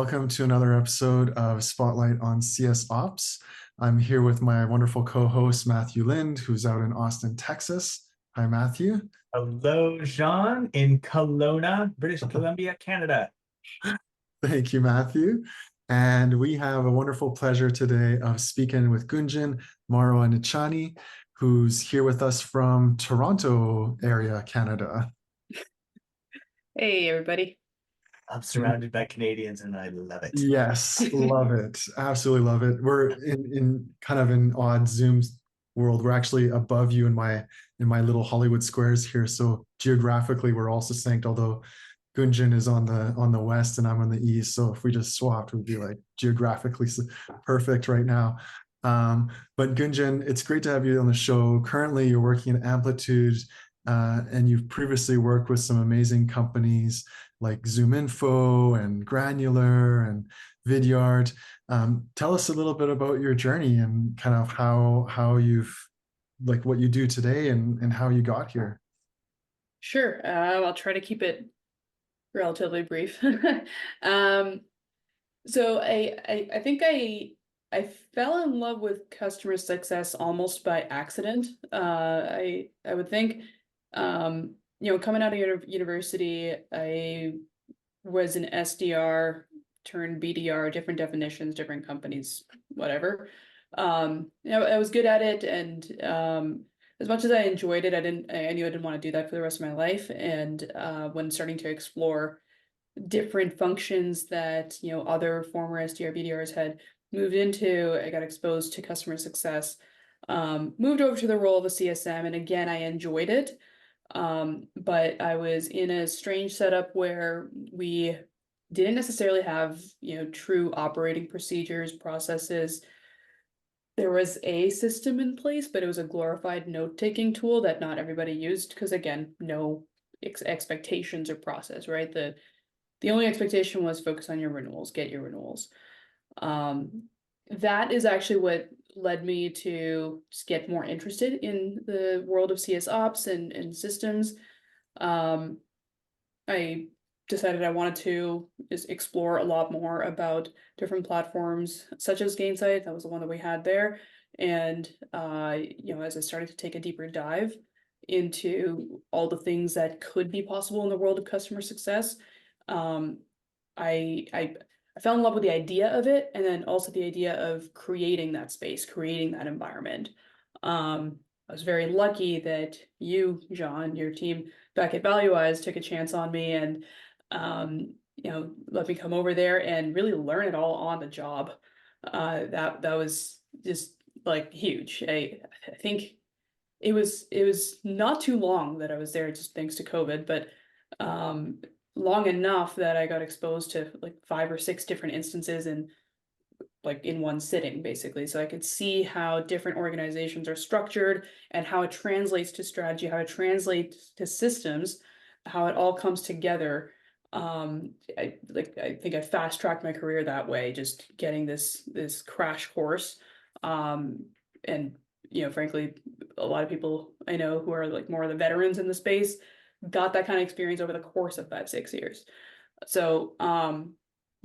welcome to another episode of Spotlight on CS Ops. I'm here with my wonderful co-host, Matthew Lind, who's out in Austin, Texas. Hi, Matthew. Hello, Jean, in Kelowna, British Columbia, Canada. Thank you, Matthew. And we have a wonderful pleasure today of speaking with Gunjan Marwah Nichani, who's here with us from Toronto area, Canada. Hey, everybody. I'm surrounded by Canadians and I love it. Yes, love it. Absolutely love it. We're in kind of an odd Zoom world. We're actually above you in my little Hollywood squares here. So geographically, we're also synced, although Gunjan is on the west and I'm on the east. So if we just swapped, we'd be like geographically perfect right now. But Gunjan, it's great to have you on the show. Currently, you're working at Amplitude, and you've previously worked with some amazing companies like ZoomInfo and Granular and Vidyard. Tell us a little bit about your journey and kind of how you've like what you do today and how you got here. Sure. I'll try to keep it relatively brief. So I think I fell in love with customer success almost by accident. I would think, coming out of university, I was an SDR turned BDR, different definitions, different companies, whatever. I was good at it, and as much as I enjoyed it, I knew I didn't want to do that for the rest of my life. And when starting to explore different functions that other former SDR BDRs had moved into, I got exposed to customer success. Moved over to the role of a CSM, and again, I enjoyed it. But I was in a strange setup where we didn't necessarily have, true operating procedures, processes. There was a system in place, but it was a glorified note-taking tool that not everybody used because, again, no expectations or process, right? The only expectation was focus on your renewals, get your renewals. That is actually what led me to just get more interested in the world of CS ops and systems. I decided I wanted to just explore a lot more about different platforms such as Gainsight. That was the one that we had there. And, as I started to take a deeper dive into all the things that could be possible in the world of customer success, I fell in love with the idea of it, and then also the idea of creating that space, creating that environment. I was very lucky that you, John, your team back at ValueWise took a chance on me and, let me come over there and really learn it all on the job. That was just like huge. I think it was not too long that I was there, just thanks to COVID, but long enough that I got exposed to like 5 or 6 different instances and like in one sitting, basically. So I could see how different organizations are structured and how it translates to strategy, how it translates to systems, how it all comes together. I think I fast tracked my career that way, just getting this crash course. And frankly, a lot of people I know who are like more of the veterans in the space got that kind of experience over the course of 5-6 years. So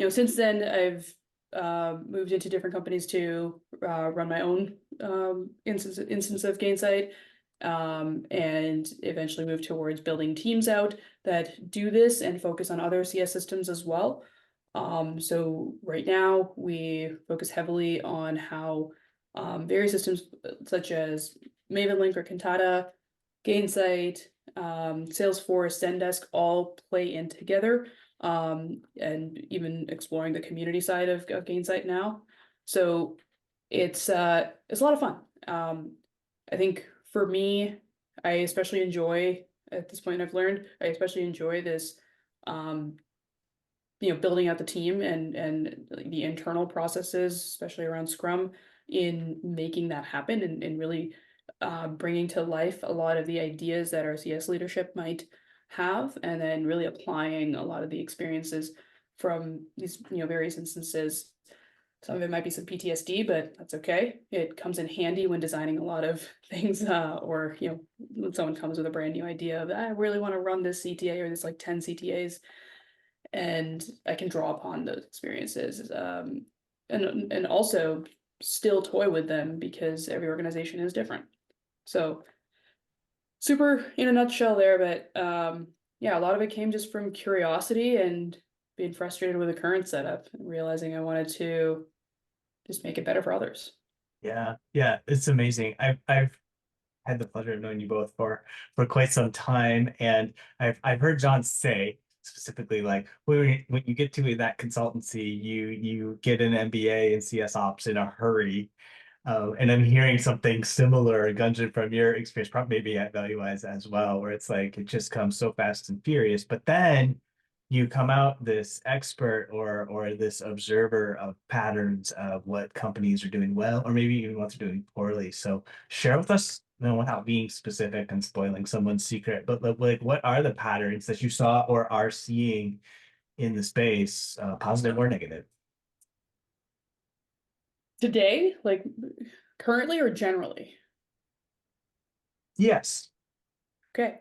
since then I've moved into different companies to run my own instance of Gainsight, and eventually move towards building teams out that do this and focus on other CS systems as well. So right now we focus heavily on how various systems such as Mavenlink or Cantata, Gainsight, Salesforce, Zendesk all play in together, and even exploring the community side of Gainsight now. So it's a lot of fun. I think for me, I especially enjoy, at this point I've learned, I especially enjoy this, building out the team and the internal processes, especially around Scrum, in making that happen and really bringing to life a lot of the ideas that our CS leadership might have, and then really applying a lot of the experiences from these various instances. Some of it might be some PTSD, but that's okay. It comes in handy when designing a lot of things, or when someone comes with a brand new idea of I really want to run this CTA or this like 10 CTAs. and I can draw upon those experiences, and also still toy with them because every organization is different. So super in a nutshell there, but yeah, a lot of it came just from curiosity and being frustrated with the current setup and realizing I wanted to just make it better for others. Yeah, yeah, it's amazing. I've had the pleasure of knowing you both for quite some time, and I've heard John say specifically like when you get to that consultancy, you get an MBA in CS ops in a hurry. And I'm hearing something similar, Gunjan, from your experience, probably maybe at ValueWise as well, where it's like it just comes so fast and furious. But then you come out this expert or this observer of patterns of what companies are doing well, or maybe even what they're doing poorly. So share with us, without being specific and spoiling someone's secret, but like what are the patterns that you saw or are seeing in the space, positive or negative? Today, like currently or generally? Yes. Okay.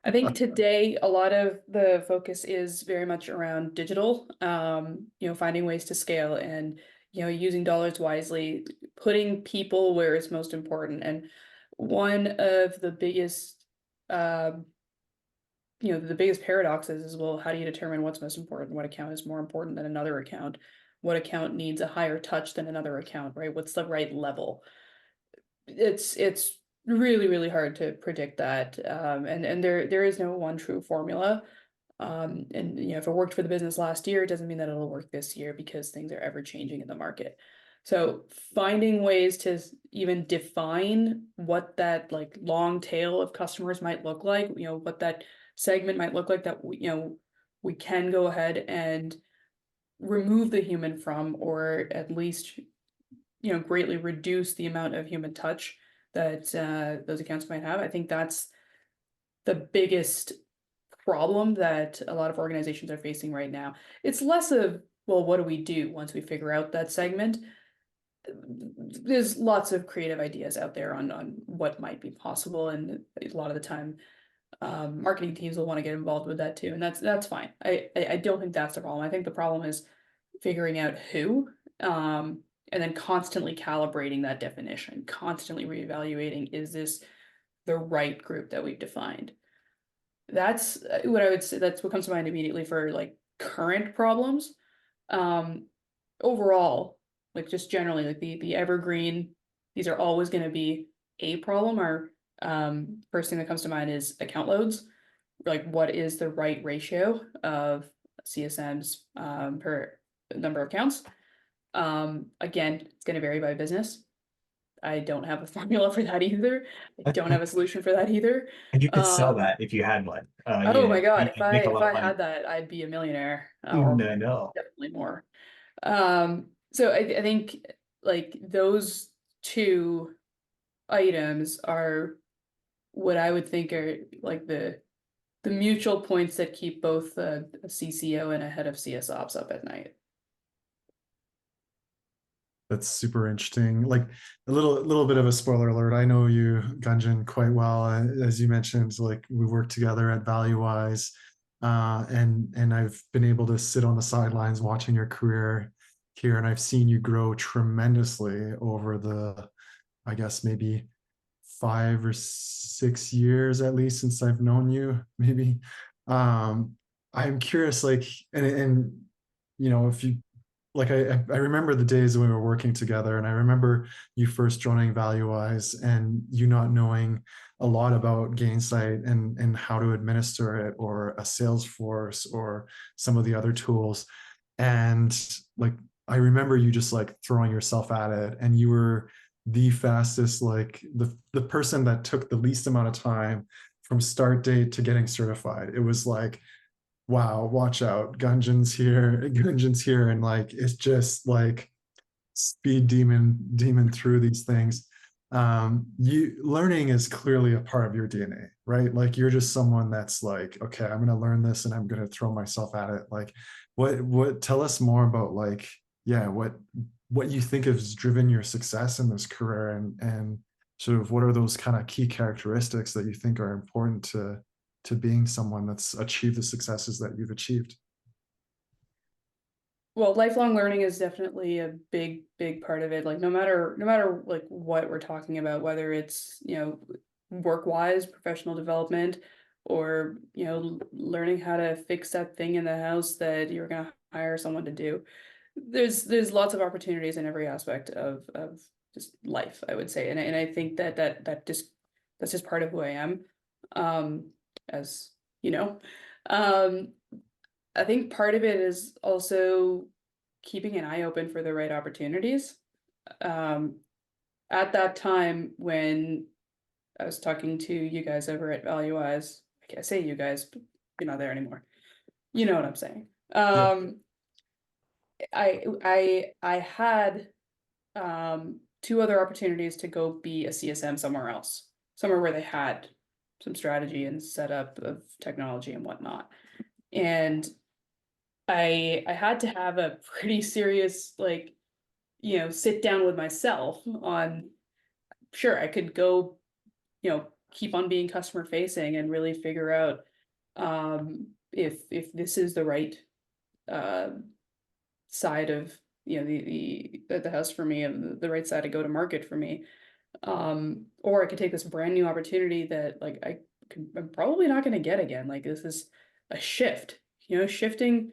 I think today a lot of the focus is very much around digital, finding ways to scale and, using dollars wisely, putting people where it's most important. And one of the biggest, the biggest paradoxes is, well, how do you determine what's most important? What account is more important than another account? What account needs a higher touch than another account, right? What's the right level? It's really, really hard to predict that. And there is no one true formula. And if it worked for the business last year, it doesn't mean that it'll work this year because things are ever changing in the market. So finding ways to even define what that like long tail of customers might look like, what that segment might look like that we can go ahead and remove the human from, or at least greatly reduce the amount of human touch that those accounts might have. I think that's the biggest problem that a lot of organizations are facing right now. It's less of, well, what do we do once we figure out that segment? There's lots of creative ideas out there on what might be possible, and a lot of the time marketing teams will want to get involved with that too, and that's fine. I don't think that's the problem. I think the problem is figuring out who, and then constantly calibrating that definition, constantly reevaluating, is this the right group that we've defined? That's what I would say, that's what comes to mind immediately for like current problems. Overall, like just generally, like the evergreen, these are always going to be a problem. Or first thing that comes to mind is account loads. Like, what is the right ratio of CSMs per number of accounts? Again, it's going to vary by business. I don't have a formula for that either. I don't have a solution for that either. And you could sell that if you had one. Oh my God, if you'd make a lot I of money. had that, I'd be a millionaire, or I know. definitely more. So I think like those two items are what I would think are like the mutual points that keep both a CCO and a head of CS ops up at night. That's super interesting. Like a little bit of a spoiler alert. I know you, Gunjan, quite well. As you mentioned, like we worked together at ValueWise, and I've been able to sit on the sidelines watching your career here, and I've seen you grow tremendously over the, I guess maybe 5 or 6 years at least since I've known you. Maybe. I'm curious, like, and if you like, I remember the days when we were working together, and I remember you first joining ValueWise and you not knowing a lot about Gainsight and how to administer it, or a Salesforce, or some of the other tools. And like, I remember you just like throwing yourself at it, and you were the fastest, like the person that took the least amount of time from start date to getting certified. It was like, wow, watch out, Gunjan's here, and like it's just like speed demon through these things. You learning is clearly a part of your DNA, right? Like you're just someone that's like, okay, I'm gonna learn this and I'm gonna throw myself at it. Like, what tell us more about, like, yeah, what you think has driven your success in this career, and sort of what are those kind of key characteristics that you think are important to being someone that's achieved the successes that you've achieved? Well, lifelong learning is definitely a big part of it. Like no matter like what we're talking about, whether it's, work-wise, professional development, or, learning how to fix that thing in the house that you're gonna hire someone to do. There's lots of opportunities in every aspect of just life, I would say. And I think that's just part of who I am. As you know. Um I think part of it is also keeping an eye open for the right opportunities. Um, at that time when I was talking to you guys over at ValueWise, I can't say you guys, but you're not there anymore. You know what I'm saying. Yeah. I had two other opportunities to go be a CSM somewhere else, somewhere where they had some strategy and setup of technology and whatnot. And I had to have a pretty serious, like, sit down with myself on, sure, I could go, keep on being customer facing and really figure out if this is the right uh side of, the house for me, and the right side to go to market for me. Or I could take this brand new opportunity that like I'm probably not gonna get again. Like this is a shift, shifting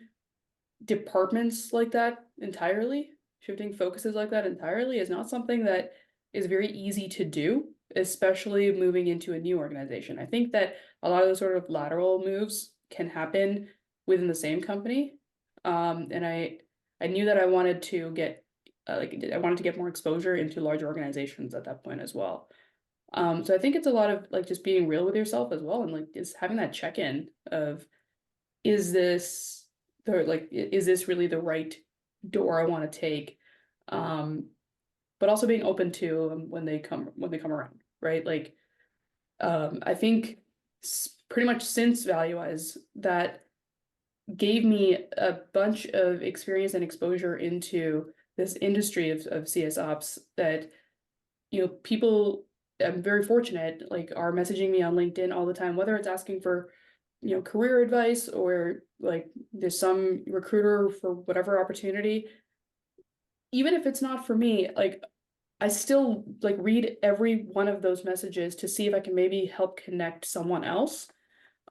departments like that entirely, shifting focuses like that entirely is not something that is very easy to do, especially moving into a new organization. I think that a lot of those sort of lateral moves can happen within the same company. And I knew that I wanted to get I wanted to get more exposure into large organizations at that point as well. So I think it's a lot of like just being real with yourself as well, and like just having that check-in of, is this is this really the right door I want to take? But also being open to when they come around, right? Like I think pretty much since ValueWise, that gave me a bunch of experience and exposure into this industry of CS ops that, people, I'm very fortunate, like are messaging me on LinkedIn all the time, whether it's asking for, career advice, or like there's some recruiter for whatever opportunity. Even if it's not for me, like I still like read every one of those messages to see if I can maybe help connect someone else.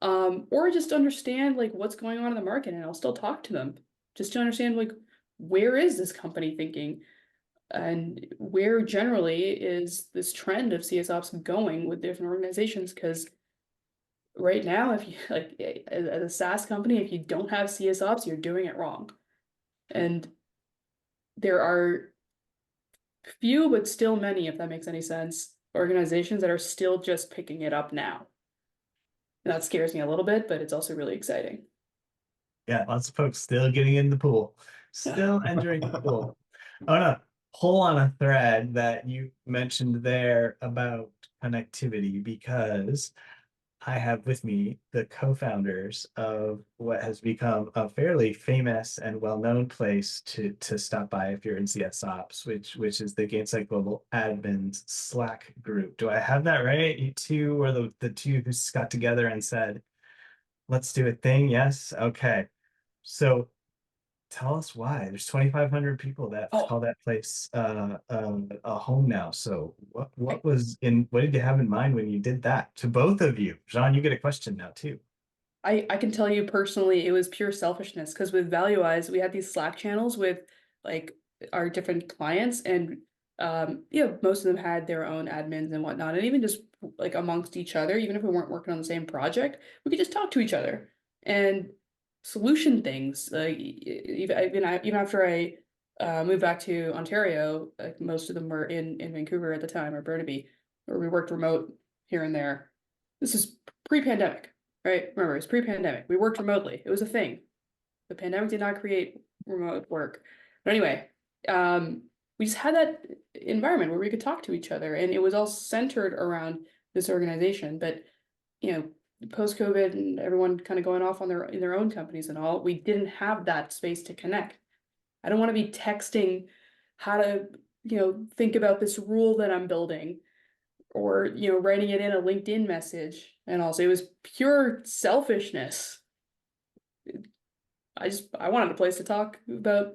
Or just understand like what's going on in the market, and I'll still talk to them just to understand like where is this company thinking, and where generally is this trend of CS ops going with different organizations. Because right now, if you like as a SaaS company, if you don't have CS ops, you're doing it wrong. And there are few, but still many, if that makes any sense, organizations that are still just picking it up now. And that scares me a little bit, but it's also really exciting. Yeah, lots of folks still getting in the pool, still entering the pool. I want to pull on a thread that you mentioned there about connectivity, because I have with me the co-founders of what has become a fairly famous and well-known place to stop by if you're in CS Ops, which is the Gainsight Global Admins Slack group. Do I have that right? You two were the two who got together and said, let's do a thing. Yes. Okay. So tell us why. There's 2,500 people that Oh, call that place a home now. So what did you have in mind when you did that? To both of you, Jean, you get a question now too. I can tell you personally, it was pure selfishness, because with ValueWise, we had these Slack channels with like our different clients, and most of them had their own admins and whatnot, and even just like amongst each other, even if we weren't working on the same project, we could just talk to each other and solution things. Like even after I moved back to Ontario, like most of them were in Vancouver at the time, or Burnaby, where we worked remote here and there. This is pre-pandemic. Right? Remember, it's pre-pandemic. We worked remotely. It was a thing. The pandemic did not create remote work. But anyway, we just had that environment where we could talk to each other, and it was all centered around this organization. But post-COVID and everyone kind of going off on their own companies and all, we didn't have that space to connect. I don't want to be texting how to, think about this rule that I'm building, or writing it in a LinkedIn message. And also it was pure selfishness. I wanted a place to talk about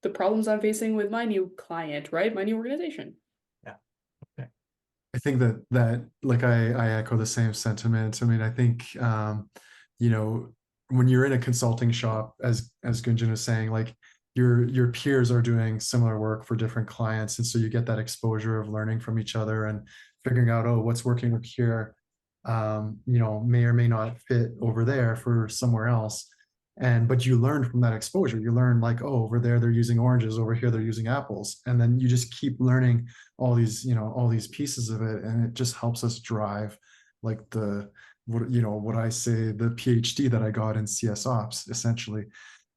the problems I'm facing with my new client, right? My new organization. I think that like I echo the same sentiment. I mean, I think you know, when you're in a consulting shop, as Gunjan was saying, like your peers are doing similar work for different clients, and so you get that exposure of learning from each other and figuring out, oh, what's working here, may or may not fit over there for somewhere else. But you learn from that exposure. You learn like, oh, over there they're using oranges, over here they're using apples, and then you just keep learning all these pieces of it, and it just helps us drive like what I say, the PhD that I got in CS ops essentially.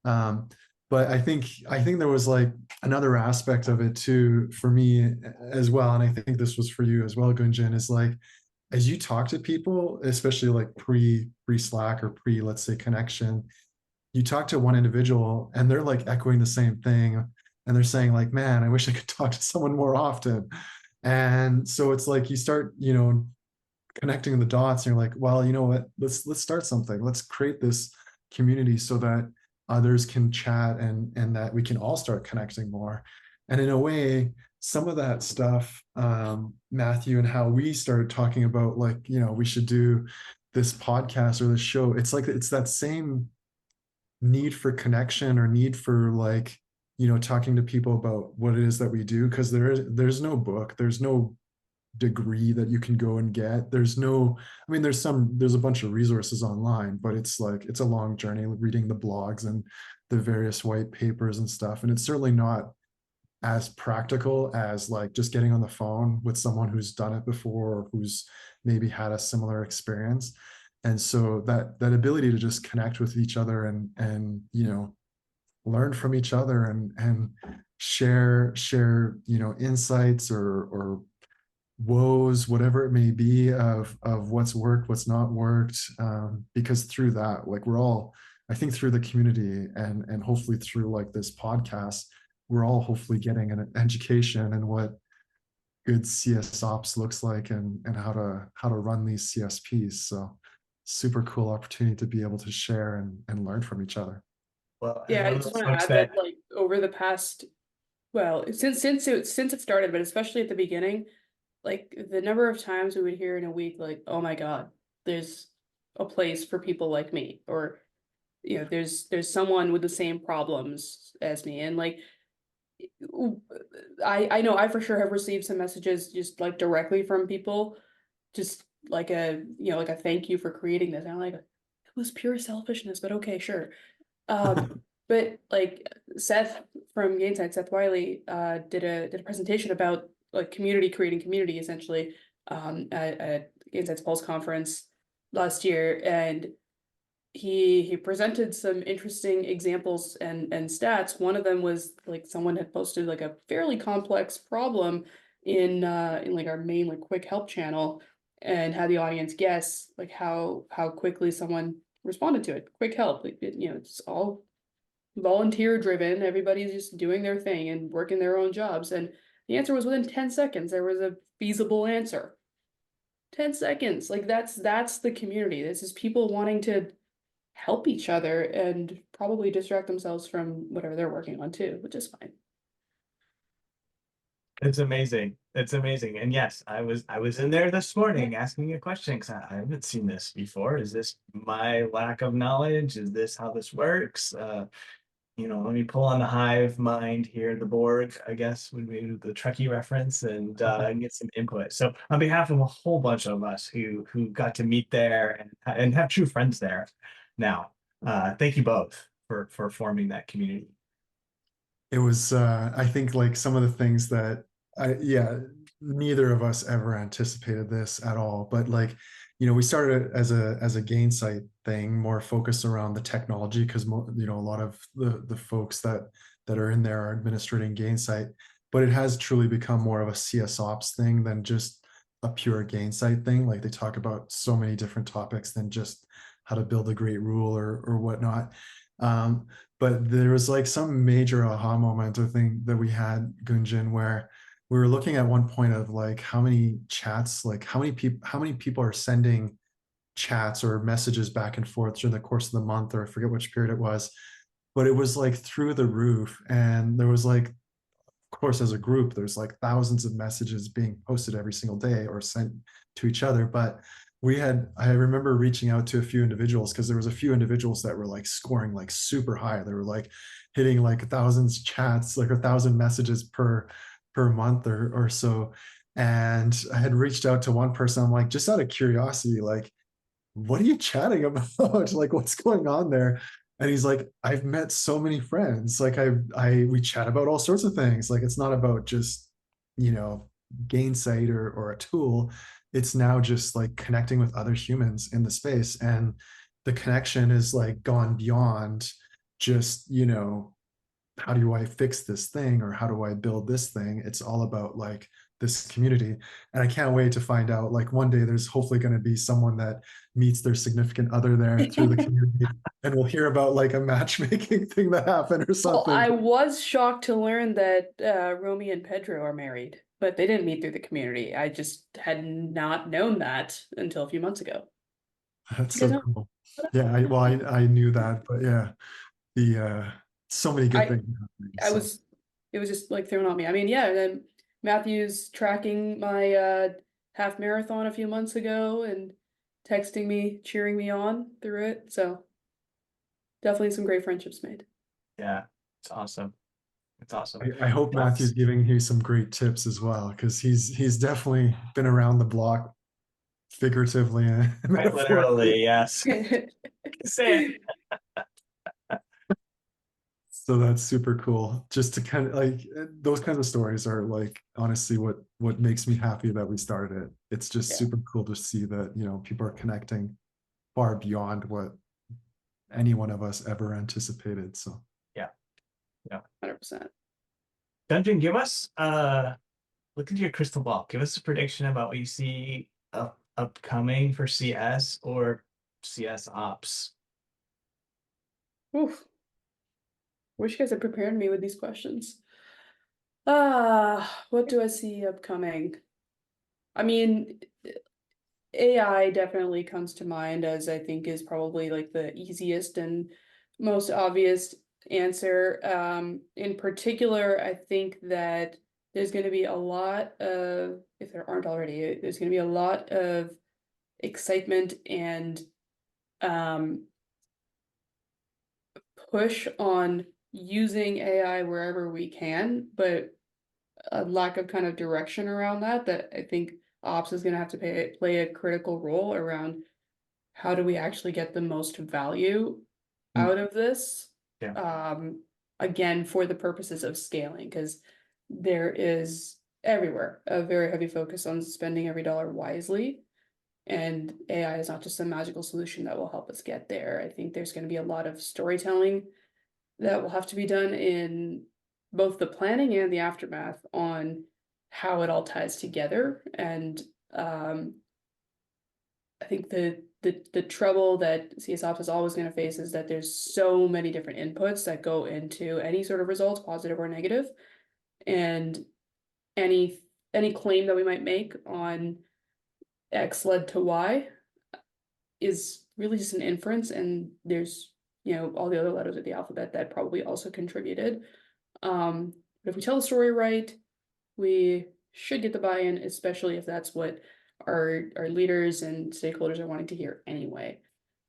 But I think there was like another aspect of it too for me as well, and I think this was for you as well, Gunjan, is like as you talk to people, especially like pre Slack or pre, let's say, connection, you talk to one individual and they're like echoing the same thing, and they're saying like, man, I wish I could talk to someone more often. And so it's like you start connecting the dots, and you're like, well, you know what, let's start something, let's create this community so that others can chat, and that we can all start connecting more. And in a way, some of that stuff, Matthew, and how we started talking about like, we should do this podcast or this show, it's like it's that same need for connection, or need for like, talking to people about what it is that we do, because there's no book, there's no degree that you can go and get. There's no, I mean, there's a bunch of resources online, but it's like it's a long journey reading the blogs and the various white papers and stuff, and it's certainly not as practical as like just getting on the phone with someone who's done it before, or who's maybe had a similar experience. And so that ability to just connect with each other, and learn from each other, and share insights, or woes, whatever it may be, of what's worked, what's not worked, because through that, like, we're all, I think, through the community, and hopefully through like this podcast, we're all hopefully getting an education in what good CS ops looks like, and how to run these CSPs. So super cool opportunity to be able to share and learn from each other. Well, Yeah, one I of just those want to folks add that that like over the past, well, since it started, but especially at the beginning, like the number of times we would hear in a week, like, oh my God, there's a place for people like me, or there's someone with the same problems as me. And like I know I for sure have received some messages just like directly from people, just like like a thank you for creating this. And I'm like, it was pure selfishness, but okay, sure. But like Seth from Gainsight, Seth Wiley, did a presentation about like creating community essentially, at Gainsight's Pulse conference last year, and he presented some interesting examples and stats. One of them was like someone had posted like a fairly complex problem in like our main like quick help channel, and had the audience guess like how quickly someone responded to it. Quick help, like it's all volunteer driven. Everybody's just doing their thing and working their own jobs. And the answer was within 10 seconds, there was a feasible answer. 10 seconds. Like that's the community. This is people wanting to help each other and probably distract themselves from whatever they're working on too, which is fine. it's amazing. It's amazing. And yes, I was in there this morning asking a question because I haven't seen this before. Is this my lack of knowledge? Is this how this works? Let me pull on the hive mind here, the Borg, I guess would be the Trekkie reference, and get some input. So on behalf of a whole bunch of us who got to meet there and have true friends there now, thank you both for forming that community. It was I think like some of the things that neither of us ever anticipated this at all, but like, we started as a Gainsight thing, more focused around the technology, because a lot of the folks that are in there are administrating Gainsight, but it has truly become more of a CS ops thing than just a pure Gainsight thing. Like, they talk about so many different topics than just how to build a great rule or whatnot. But there was like some major aha moment, I think, that we had, Gunjan, where we were looking at one point of like how many chats, like how many people are sending chats or messages back and forth during the course of the month, or I forget which period it was. but it was like through the roof. And there was like, of course, as a group, there's like thousands of messages being posted every single day or sent to each other. But I remember reaching out to a few individuals because there was a few individuals that were like scoring like super high. They were like hitting like 1,000 chats, like 1,000 messages per month or so. And I had reached out to one person. I'm like, just out of curiosity, like, what are you chatting about? Like, what's going on there? And he's like, I've met so many friends. Like we chat about all sorts of things. Like, it's not about just, you know, Gainsight or a tool. It's now just like connecting with other humans in the space. And the connection is like gone beyond just, you know, how do I fix this thing or how do I build this thing? It's all about like this community. And I can't wait to find out, like, one day there's hopefully going to be someone that meets their significant other there through the community, and we'll hear about like a matchmaking thing that happened or Well, something. I was shocked to learn that Romy and Pedro are married, but they didn't meet through the community. I just had not known that until a few months ago. That's You so guys know? cool. Yeah, I knew that, but yeah, the so many good I things happening. I So was it was just like thrown on me. I mean, yeah, and then Matthew's tracking my half marathon a few months ago and texting me, cheering me on through it. So definitely some great friendships made. Yeah, it's awesome. It's awesome. I hope Matthew's giving you some great tips as well, because he's definitely been around the block figuratively and Quite metaphorically. literally, yes. Say it. So that's super cool. Just to kind of like those kinds of stories are like honestly what makes me happy that we started it. It's just Yeah. super cool to see that, you know, people are connecting far beyond what any one of us ever anticipated. So Yeah. 100%. Dungeon, give us look into your crystal ball. Give us a prediction about what you see upcoming for CS or CS ops. Oof. Wish you guys had prepared me with these questions. What do I see upcoming? I mean, AI definitely comes to mind as I think is probably like the easiest and most obvious answer. In particular, I think that there's going to be a lot of, if there aren't already, there's going to be a lot of excitement and push on using AI wherever we can, but a lack of kind of direction around that I think ops is going to have to play a critical role around how do we actually get the most value out of this. Yeah. Again, for the purposes of scaling, because there is everywhere a very heavy focus on spending every dollar wisely. And AI is not just a magical solution that will help us get there. I think there's going to be a lot of storytelling that will have to be done in both the planning and the aftermath on how it all ties together. And I think the trouble that CS Ops is always going to face is that there's so many different inputs that go into any sort of results, positive or negative, and any any claim that we might make on X led to Y is really just an inference, and there's all the other letters of the alphabet that probably also contributed. But if we tell the story right, we should get the buy-in, especially if that's what our leaders and stakeholders are wanting to hear anyway.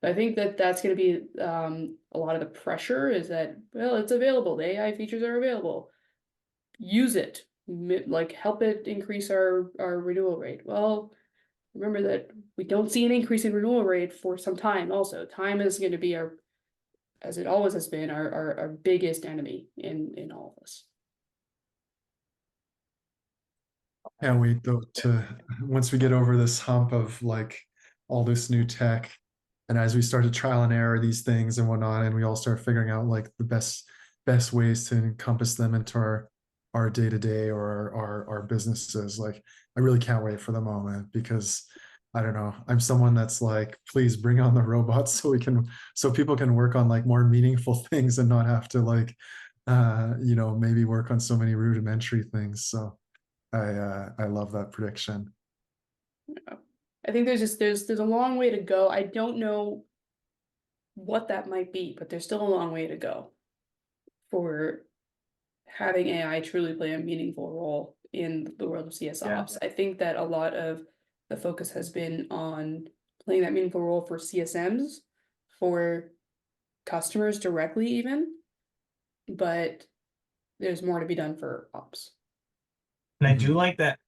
But I think that that's going to be a lot of the pressure is that, well, it's available. The AI features are available. Use it, like help it increase our renewal rate. Well, remember that we don't see an increase in renewal rate for some time. Also, time is going to be our, as it always has been, our biggest enemy in all of this. can't wait though to once we get over this hump of like all this new tech, and as we start to trial and error these things and whatnot, and we all start figuring out like the best ways to encompass them into our day-to-day or our businesses. Like, I really can't wait for the moment, because I don't know, I'm someone that's like, please bring on the robots so people can work on like more meaningful things and not have to like maybe work on so many rudimentary things. So I love that prediction. I think there's a long way to go. I don't know what that might be, but there's still a long way to go. for having AI truly play a meaningful role in the world of CS Yeah. ops. I think that a lot of the focus has been on playing that meaningful role for CSMs, for customers directly even, but there's more to be done for ops. And I do like that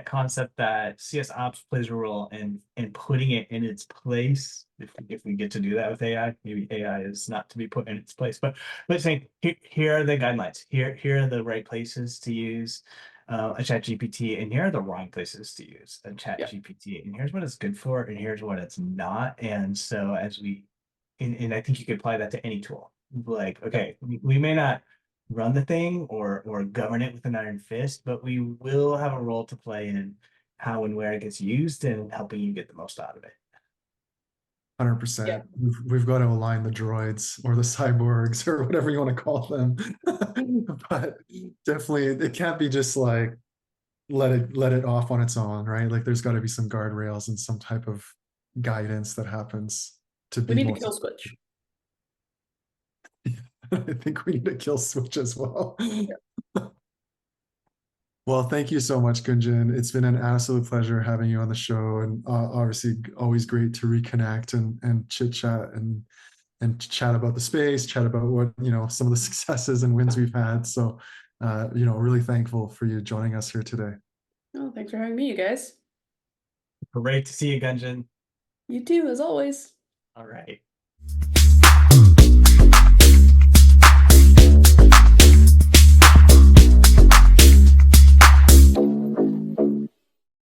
concept that CS ops plays a role in putting it in its place. If we get to do that with AI, maybe AI is not to be put in its place, but saying here are the guidelines. Here are the right places to use a chat GPT, and here are the wrong places to use a chat GPT, and here's what it's good for, and here's what it's not. And so as we and I think you could apply that to any tool. Like, okay, we may not run the thing or govern it with an iron fist, but we will have a role to play in how and where it gets used and helping you get the most out of it. 100%. We've got to align the droids or the cyborgs or whatever you want to call them. But definitely it can't be just like let it off on its own, right? Like there's got to be some guardrails and some type of guidance that happens to We be need a more. kill switch. I think we need a kill switch as well. Well, thank you so much, Gunjan. It's been an absolute pleasure having you on the show, and obviously always great to reconnect and chit chat and chat about the space, chat about what some of the successes and wins we've had. So, really thankful for you joining us here today. Oh, thanks for having me, you guys. Great to see you, Gunjan. You too, as always. All right.